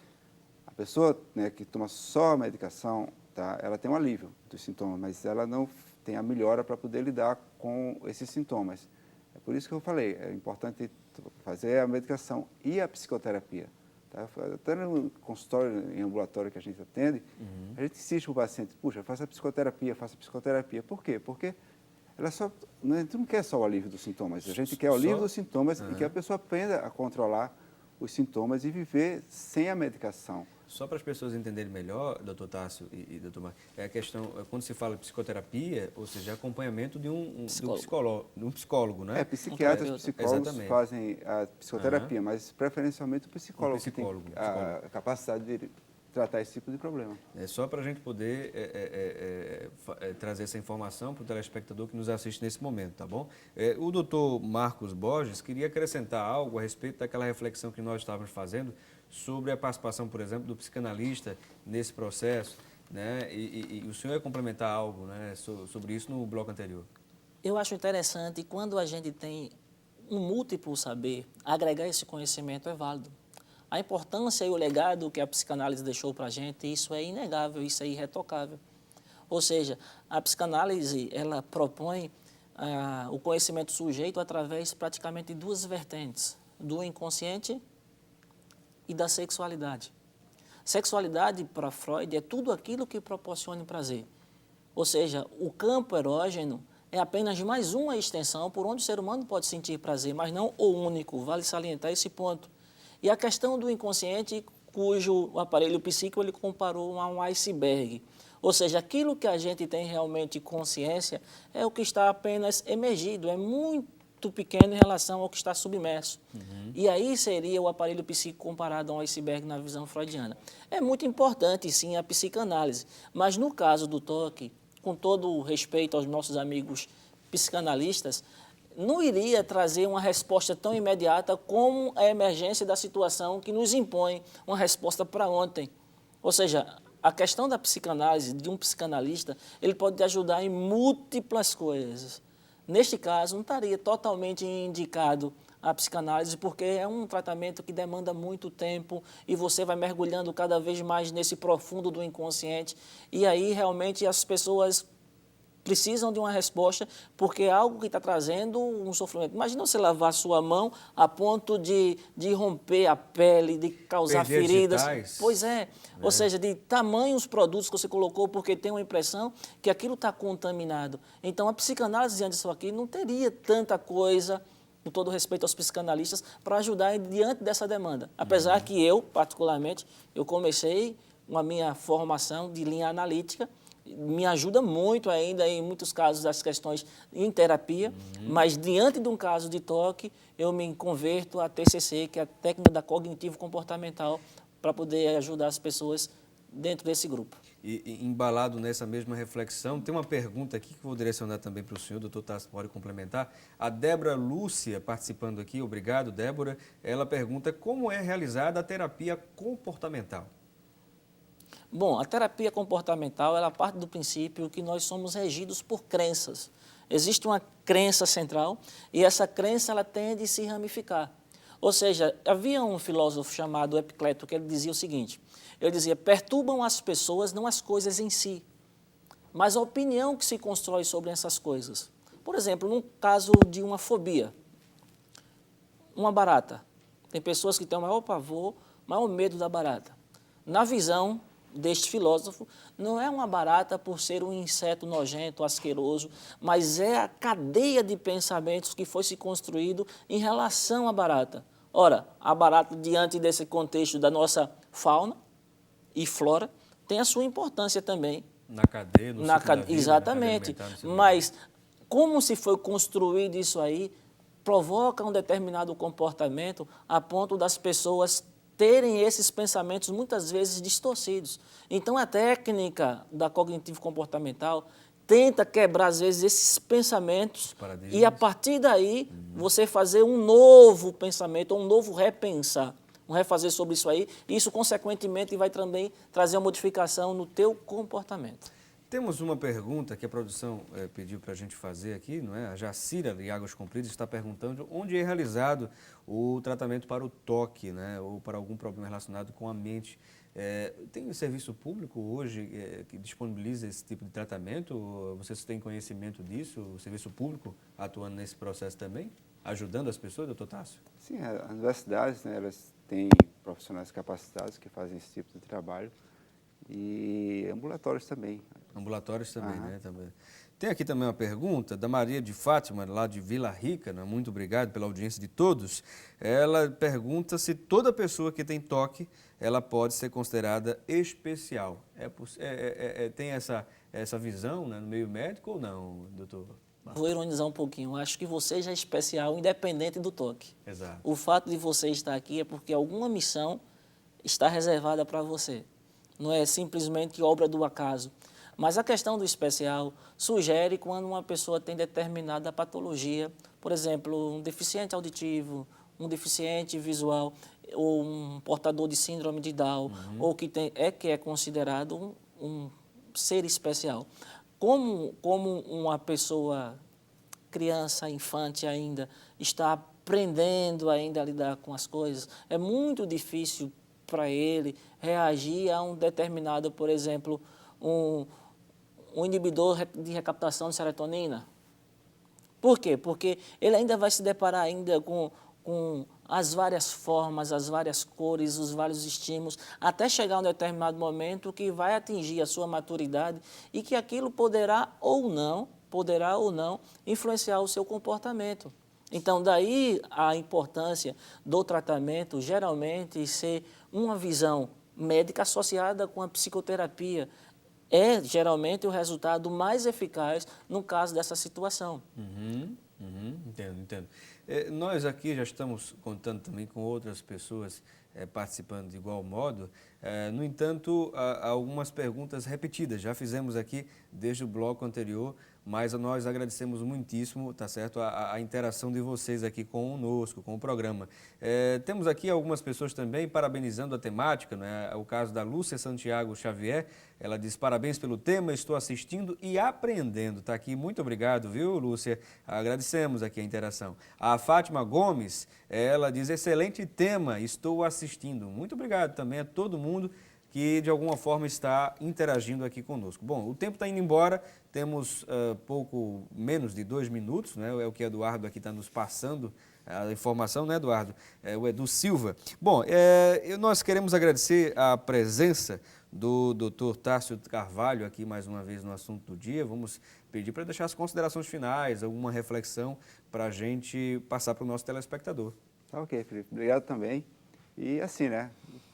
A pessoa, né, que toma só a medicação, tá, ela tem um alívio dos sintomas, mas ela não tem a melhora para poder lidar com esses sintomas. É por isso que eu falei, é importante fazer a medicação e a psicoterapia. Tá? Até no consultório, em ambulatório que a gente atende, a gente insiste para o paciente, puxa, faça psicoterapia. Por quê? Porque ela a gente não quer só o alívio dos sintomas, a gente quer o alívio dos sintomas e que a pessoa aprenda a controlar os sintomas e viver sem a medicação. Só para as pessoas entenderem melhor, doutor Tássio e doutor Marcos, a questão, quando se fala de psicoterapi, ou seja, acompanhamento de um psicólogo, né? Psiquiatras, psicólogos fazem a psicoterapia, mas preferencialmente o psicólogo, que tem a capacidade de tratar esse tipo de problema. É só para a gente poder trazer essa informação para o telespectador que nos assiste nesse momento, tá bom? O doutor Marcos Borges queria acrescentar algo a respeito daquela reflexão que nós estávamos fazendo sobre a participação, por exemplo, do psicanalista nesse processo, né? E o senhor ia complementar algo, né, sobre isso no bloco anterior. Eu acho interessante, quando a gente tem um múltiplo saber, agregar esse conhecimento é válido. A importância e o legado que a psicanálise deixou para a gente, isso é inegável, isso é irretocável. Ou seja, a psicanálise, ela propõe o conhecimento sujeito através praticamente de duas vertentes, do inconsciente e da sexualidade. Sexualidade, para Freud, é tudo aquilo que proporciona prazer. Ou seja, o campo erógeno é apenas mais uma extensão por onde o ser humano pode sentir prazer, mas não o único. Vale salientar esse ponto. E a questão do inconsciente, cujo aparelho psíquico ele comparou a um iceberg. Ou seja, aquilo que a gente tem realmente consciência é o que está apenas emergido, é muito pequeno em relação ao que está submerso. E aí seria o aparelho psíquico comparado a um iceberg na visão freudiana. É muito importante, sim, a psicanálise, mas no caso do toque, com todo o respeito aos nossos amigos psicanalistas, não iria trazer uma resposta tão imediata como a emergência da situação que nos impõe uma resposta para ontem. Ou seja, a questão da psicanálise, de um psicanalista, ele pode te ajudar em múltiplas coisas. Neste caso, não estaria totalmente indicado a psicanálise, porque é um tratamento que demanda muito tempo e você vai mergulhando cada vez mais nesse profundo do inconsciente. E aí, realmente, as pessoas precisam de uma resposta, porque é algo que está trazendo um sofrimento. Imagina você lavar a sua mão a ponto de romper a pele, de causar feridas. Digitais. Pois é. Ou seja, de tamanhos produtos que você colocou, porque tem uma impressão que aquilo está contaminado. Então, a psicanálise diante disso aqui não teria tanta coisa, com todo respeito aos psicanalistas, para ajudar diante dessa demanda. Apesar que eu, particularmente, eu comecei a minha formação de linha analítica, me ajuda muito ainda em muitos casos das questões em terapia, mas diante de um caso de toque, eu me converto a TCC, que é a técnica da cognitivo-comportamental, para poder ajudar as pessoas dentro desse grupo. E embalado nessa mesma reflexão, tem uma pergunta aqui que vou direcionar também para o senhor, doutor Tássio pode complementar. A Débora Lúcia, participando aqui, obrigado, Débora, ela pergunta como é realizada a terapia comportamental. Bom, a terapia comportamental, ela parte do princípio que nós somos regidos por crenças. Existe uma crença central e essa crença ela tende a se ramificar. Ou seja, havia um filósofo chamado Epicleto que ele dizia o seguinte, ele dizia, perturbam as pessoas não as coisas em si, mas a opinião que se constrói sobre essas coisas. Por exemplo, num caso de uma fobia, uma barata. Tem pessoas que têm o maior pavor, maior medo da barata. Na visão deste filósofo não é uma barata por ser um inseto nojento, asqueroso, mas é a cadeia de pensamentos que foi se construído em relação à barata. Ora, a barata, diante desse contexto da nossa fauna e flora, tem a sua importância também. Na cadeia, no ciclo da vida, exatamente. na cadeia alimentar, Mas como se foi construído isso aí, provoca um determinado comportamento a ponto das pessoas terem esses pensamentos muitas vezes distorcidos. Então, a técnica da cognitivo-comportamental tenta quebrar, às vezes, esses pensamentos e, a partir daí, você fazer um novo pensamento, um novo repensar, um refazer sobre isso aí. E isso, consequentemente, vai também trazer uma modificação no teu comportamento. Temos uma pergunta que a produção pediu para a gente fazer aqui, não é? A Jacira, de Águas Compridas, está perguntando onde é realizado o tratamento para o toque, né? Ou para algum problema relacionado com a mente. Tem um serviço público hoje que disponibiliza esse tipo de tratamento? Vocês têm conhecimento disso? O serviço público atuando nesse processo também? Ajudando as pessoas, doutor Tássio? Sim, as universidades, né, elas têm profissionais capacitados que fazem esse tipo de trabalho e ambulatórios também. Ambulatórios também, né? Também. Tem aqui também uma pergunta da Maria de Fátima, lá de Vila Rica, né? Muito obrigado pela audiência de todos. Ela pergunta se toda pessoa que tem toque, ela pode ser considerada especial. Tem essa visão, né, no meio médico ou não, doutor? Vou ironizar um pouquinho. Acho que você já é especial, independente do toque. Exato. O fato de você estar aqui é porque alguma missão está reservada para você. Não é simplesmente obra do acaso. Mas a questão do especial sugere quando uma pessoa tem determinada patologia, por exemplo, um deficiente auditivo, um deficiente visual, ou um portador de síndrome de Down, ou que é considerado um ser especial. Como uma pessoa, criança, infante ainda, está aprendendo ainda a lidar com as coisas, é muito difícil para ele reagir a um determinado, por exemplo, um inibidor de recaptação de serotonina. Por quê? Porque ele ainda vai se deparar ainda com as várias formas, as várias cores, os vários estímulos, até chegar a um determinado momento que vai atingir a sua maturidade e que aquilo poderá ou não influenciar o seu comportamento. Então, daí a importância do tratamento, geralmente, ser uma visão médica associada com a psicoterapia, é geralmente o resultado mais eficaz no caso dessa situação. Entendo. Nós aqui já estamos contando também com outras pessoas participando de igual modo. No entanto, há algumas perguntas repetidas. Já fizemos aqui desde o bloco anterior, mas nós agradecemos muitíssimo, tá certo, a interação de vocês aqui conosco, com o programa. Temos aqui algumas pessoas também parabenizando a temática, né? O caso da Lúcia Santiago Xavier, ela diz: parabéns pelo tema, estou assistindo e aprendendo. Está aqui, muito obrigado, viu, Lúcia? Agradecemos aqui a interação. A Fátima Gomes, ela diz: excelente tema, estou assistindo. Muito obrigado também a todo mundo que de alguma forma está interagindo aqui conosco. Bom, o tempo está indo embora, temos pouco menos de 2 minutos, né? É o que o Eduardo aqui está nos passando, a informação, né, Eduardo? O Edu Silva. Bom, nós queremos agradecer a presença do Dr. Tássio Carvalho aqui mais uma vez no assunto do dia. Vamos pedir para deixar as considerações finais, alguma reflexão para a gente passar para o nosso telespectador. Tá ok, Felipe. Obrigado também. E assim, né?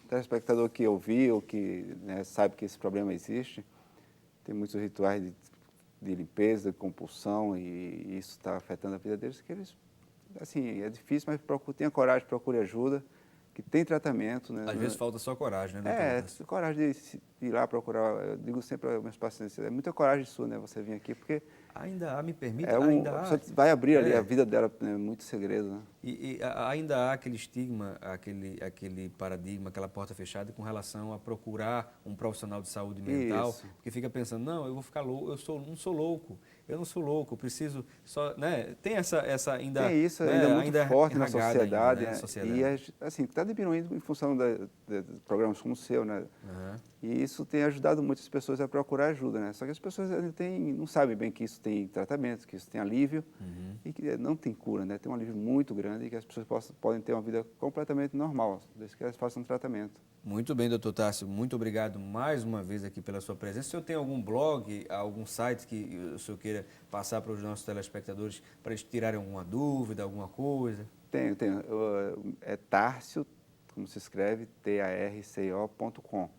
Telespectador que ouviu, que, né, sabe que esse problema existe, tem muitos rituais de limpeza, de compulsão, e isso está afetando a vida deles, que eles, assim, é difícil, mas tenha coragem, procure ajuda, que tem tratamento. Né? Às vezes falta só coragem, né, doutor? Coragem de ir lá procurar. Eu digo sempre aos meus pacientes, é muita coragem sua, né, você vir aqui, porque... Ainda há, me permite, você vai abrir ali a vida dela, né, muito segredo, né? E ainda há aquele estigma, aquele paradigma, aquela porta fechada com relação a procurar um profissional de saúde mental, porque fica pensando, não, eu vou ficar louco, não sou louco, eu preciso só, né? Tem essa ainda... Tem isso, né, ainda muito forte na sociedade, ainda, né? E assim, está diminuindo em função de programas como o seu, né? E isso tem ajudado muitas pessoas a procurar ajuda, né? Só que as pessoas ainda não sabem bem que isso tem tratamento, que isso tem alívio e que não tem cura, né? Tem um alívio muito grande e que as pessoas podem ter uma vida completamente normal, desde que elas façam um tratamento. Muito bem, doutor Tássio, muito obrigado mais uma vez aqui pela sua presença. O senhor tem algum blog, algum site que o senhor queira passar para os nossos telespectadores para eles tirarem alguma dúvida, alguma coisa? Tenho. É Tássio, como se escreve, tarco.com.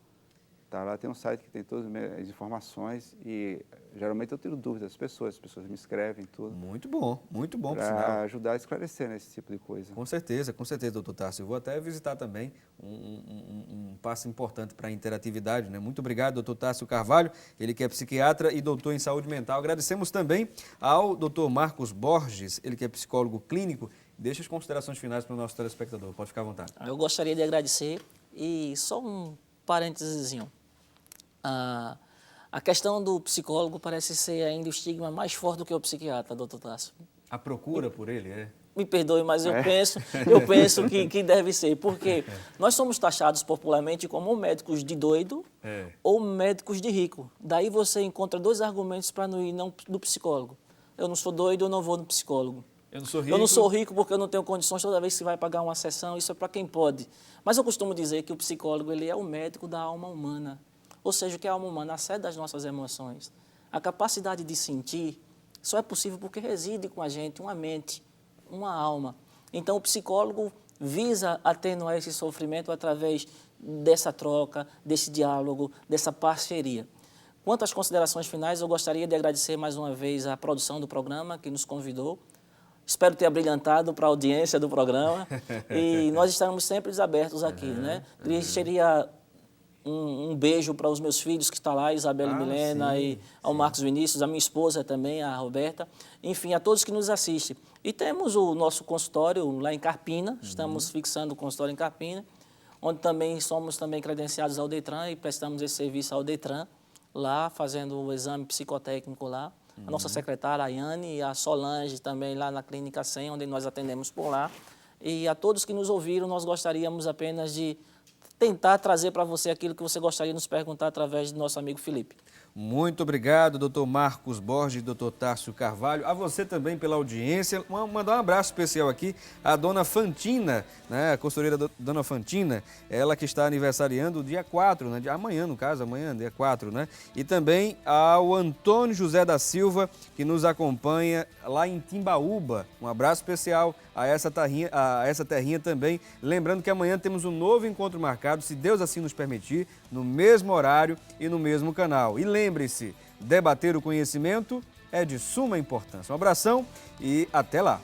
Tá, lá tem um site que tem todas as informações e geralmente eu tiro dúvidas das pessoas, as pessoas me escrevem tudo. Muito bom, por sinal. Para ajudar a esclarecer nesse tipo de coisa. Com certeza, doutor Tássio. Eu vou até visitar também um passo importante para a interatividade, né? Muito obrigado, doutor Tássio Carvalho, ele que é psiquiatra e doutor em saúde mental. Agradecemos também ao doutor Marcos Borges, ele que é psicólogo clínico. Deixa as considerações finais para o nosso telespectador, pode ficar à vontade. Eu gostaria de agradecer e só um parênteses. A questão do psicólogo parece ser ainda o estigma mais forte do que o psiquiatra, doutor Tássio. A procura por ele, é? Me perdoe, mas eu penso que deve ser, porque nós somos taxados popularmente como médicos de doido ou médicos de rico. Daí você encontra dois argumentos para não ir no psicólogo. Eu não sou doido, eu não vou no psicólogo. Eu não sou rico. Eu não sou rico porque eu não tenho condições toda vez que você vai pagar uma sessão, isso é para quem pode. Mas eu costumo dizer que o psicólogo ele é o médico da alma humana. Ou seja, o que é a alma humana? A sede das nossas emoções. A capacidade de sentir só é possível porque reside com a gente uma mente, uma alma. Então, o psicólogo visa atenuar esse sofrimento através dessa troca, desse diálogo, dessa parceria. Quanto às considerações finais, eu gostaria de agradecer mais uma vez a produção do programa que nos convidou. Espero ter abrilhantado para a audiência do programa e nós estaremos sempre abertos aqui, né? Seria um beijo para os meus filhos que estão lá, Isabela e Milena, e ao Marcos Vinícius, a minha esposa também, a Roberta, enfim, a todos que nos assistem. E temos o nosso consultório lá em Carpina, estamos fixando o consultório em Carpina, onde também somos credenciados ao Detran e prestamos esse serviço ao Detran, lá fazendo o exame psicotécnico lá. A nossa secretária, a Ayane, e a Solange também lá na Clínica 100, onde nós atendemos por lá. E a todos que nos ouviram, nós gostaríamos apenas de tentar trazer para você aquilo que você gostaria de nos perguntar através do nosso amigo Felipe. Muito obrigado, doutor Marcos Borges e doutor Tássio Carvalho. A você também pela audiência. Mandar um abraço especial aqui à dona Fantina, né? A costureira dona Fantina, ela que está aniversariando dia 4, né? Amanhã, no caso, amanhã, dia 4, né? E também ao Antônio José da Silva, que nos acompanha lá em Timbaúba. Um abraço especial a essa terrinha também. Lembrando que amanhã temos um novo encontro marcado, se Deus assim nos permitir, no mesmo horário e no mesmo canal. E lembre-se, debater o conhecimento é de suma importância. Um abração e até lá!